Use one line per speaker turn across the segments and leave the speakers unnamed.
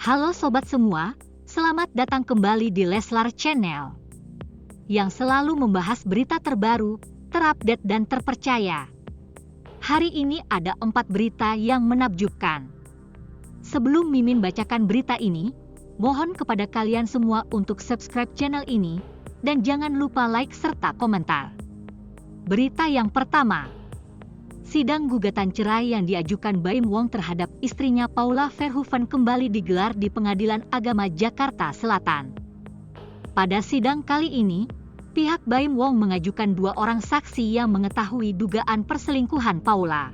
Halo sobat semua, selamat datang kembali di Leslar Channel yang selalu membahas berita terbaru, terupdate dan terpercaya. Hari ini ada 4 berita yang menakjubkan. Sebelum Mimin bacakan berita ini, mohon kepada kalian semua untuk subscribe channel ini dan jangan lupa like serta komentar. Berita yang pertama, sidang gugatan cerai yang diajukan Baim Wong terhadap istrinya Paula Verhoeven kembali digelar di Pengadilan Agama Jakarta Selatan. Pada sidang kali ini, pihak Baim Wong mengajukan 2 orang saksi yang mengetahui dugaan perselingkuhan Paula.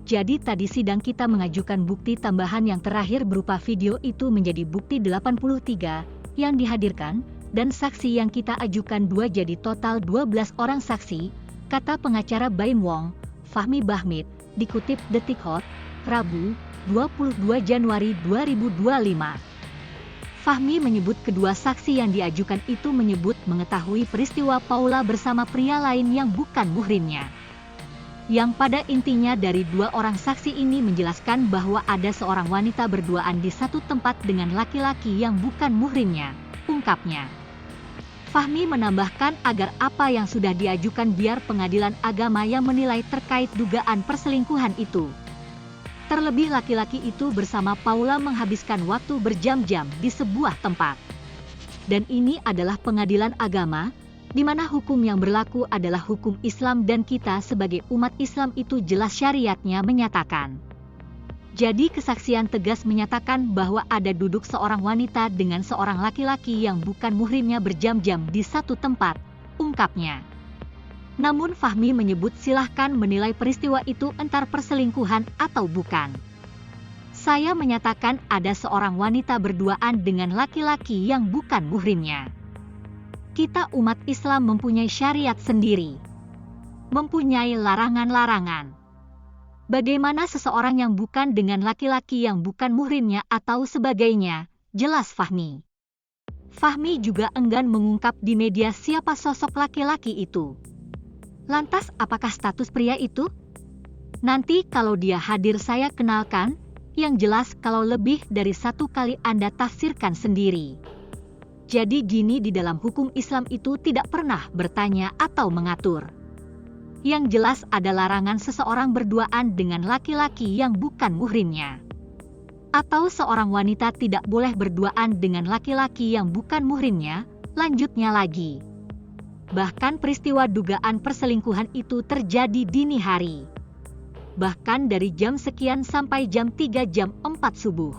Jadi tadi sidang kita mengajukan bukti tambahan yang terakhir berupa video itu menjadi bukti 83 yang dihadirkan, dan saksi yang kita ajukan 2 jadi total 12 orang saksi, kata pengacara Baim Wong, Fahmi Bahmid, dikutip Detik Hot, Rabu, 22 Januari 2025. Fahmi menyebut kedua saksi yang diajukan itu menyebut mengetahui peristiwa Paula bersama pria lain yang bukan muhrimnya. Yang pada intinya dari 2 orang saksi ini menjelaskan bahwa ada seorang wanita berduaan di satu tempat dengan laki-laki yang bukan muhrimnya, ungkapnya. Fahmi menambahkan agar apa yang sudah diajukan biar pengadilan agama yang menilai terkait dugaan perselingkuhan itu. Terlebih laki-laki itu bersama Paula menghabiskan waktu berjam-jam di sebuah tempat. Dan ini adalah pengadilan agama, di mana hukum yang berlaku adalah hukum Islam dan kita sebagai umat Islam itu jelas syariatnya menyatakan. Jadi kesaksian tegas menyatakan bahwa ada duduk seorang wanita dengan seorang laki-laki yang bukan muhrimnya berjam-jam di satu tempat, ungkapnya. Namun Fahmi menyebut silahkan menilai peristiwa itu entar perselingkuhan atau bukan. Saya menyatakan ada seorang wanita berduaan dengan laki-laki yang bukan muhrimnya. Kita umat Islam mempunyai syariat sendiri. Mempunyai larangan-larangan. Bagaimana seseorang yang bukan dengan laki-laki yang bukan muhrimnya atau sebagainya, jelas Fahmi. Fahmi juga enggan mengungkap di media siapa sosok laki-laki itu. Lantas apakah status pria itu? Nanti kalau dia hadir saya kenalkan, yang jelas kalau lebih dari 1 kali Anda tafsirkan sendiri. Jadi gini, di dalam hukum Islam itu tidak pernah bertanya atau mengatur. Yang jelas ada larangan seseorang berduaan dengan laki-laki yang bukan muhrimnya. Atau seorang wanita tidak boleh berduaan dengan laki-laki yang bukan muhrimnya, lanjutnya lagi. Bahkan peristiwa dugaan perselingkuhan itu terjadi dini hari. Bahkan dari jam sekian sampai jam 3 jam 4 subuh.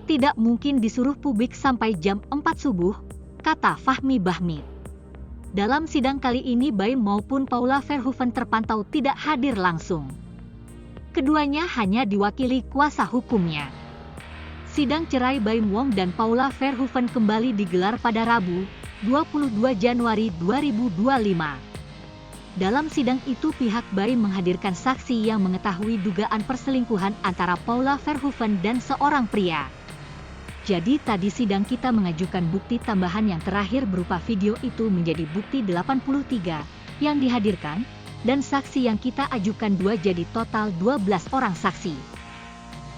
Tidak mungkin disuruh publik sampai jam 4 subuh, kata Fahmi Bahmid. Dalam sidang kali ini Baim maupun Paula Verhoeven terpantau tidak hadir langsung. Keduanya hanya diwakili kuasa hukumnya. Sidang cerai Baim Wong dan Paula Verhoeven kembali digelar pada Rabu, 22 Januari 2025. Dalam sidang itu pihak Baim menghadirkan saksi yang mengetahui dugaan perselingkuhan antara Paula Verhoeven dan seorang pria. Jadi tadi sidang kita mengajukan bukti tambahan yang terakhir berupa video itu menjadi bukti 83 yang dihadirkan, dan saksi yang kita ajukan 2 jadi total 12 orang saksi.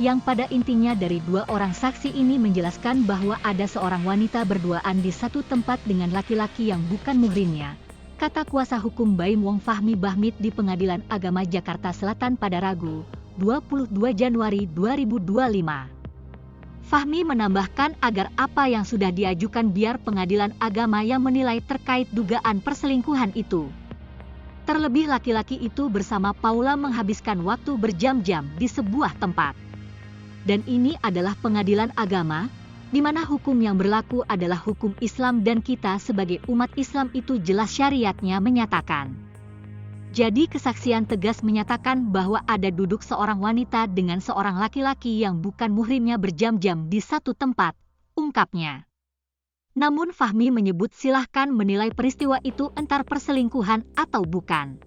Yang pada intinya dari 2 orang saksi ini menjelaskan bahwa ada seorang wanita berduaan di satu tempat dengan laki-laki yang bukan muhrimnya, kata kuasa hukum Baim Wong Fahmi Bahmid di Pengadilan Agama Jakarta Selatan pada Rabu, 22 Januari 2025. Fahmi menambahkan agar apa yang sudah diajukan biar pengadilan agama yang menilai terkait dugaan perselingkuhan itu. Terlebih laki-laki itu bersama Paula menghabiskan waktu berjam-jam di sebuah tempat. Dan ini adalah pengadilan agama, di mana hukum yang berlaku adalah hukum Islam dan kita sebagai umat Islam itu jelas syariatnya menyatakan. Jadi kesaksian tegas menyatakan bahwa ada duduk seorang wanita dengan seorang laki-laki yang bukan muhrimnya berjam-jam di satu tempat, ungkapnya. Namun Fahmi menyebut silahkan menilai peristiwa itu entar perselingkuhan atau bukan.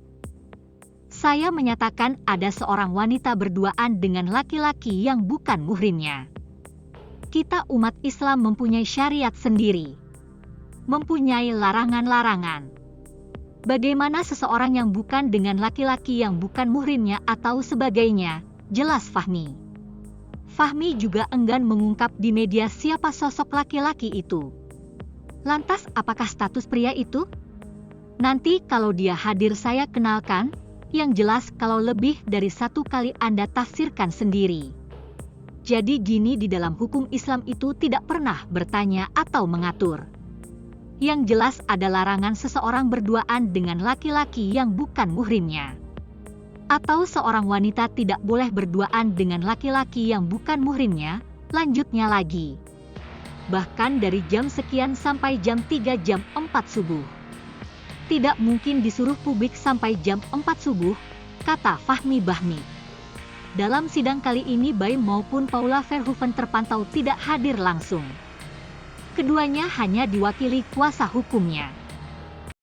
Saya menyatakan ada seorang wanita berduaan dengan laki-laki yang bukan muhrimnya. Kita umat Islam mempunyai syariat sendiri. Mempunyai larangan-larangan. Bagaimana seseorang yang bukan dengan laki-laki yang bukan muhrimnya atau sebagainya, jelas Fahmi. Fahmi juga enggan mengungkap di media siapa sosok laki-laki itu. Lantas apakah status pria itu? Nanti kalau dia hadir saya kenalkan, yang jelas kalau lebih dari satu kali Anda tafsirkan sendiri. Jadi gini, di dalam hukum Islam itu tidak pernah bertanya atau mengatur. Yang jelas ada larangan seseorang berduaan dengan laki-laki yang bukan muhrimnya. Atau seorang wanita tidak boleh berduaan dengan laki-laki yang bukan muhrimnya, lanjutnya lagi. Bahkan dari jam sekian sampai jam 3 jam 4 subuh. Tidak mungkin disuruh publik sampai jam 4 subuh, kata Fahmi Bahmi. Dalam sidang kali ini Baim maupun Paula Verhoeven terpantau tidak hadir langsung. Keduanya hanya diwakili kuasa hukumnya.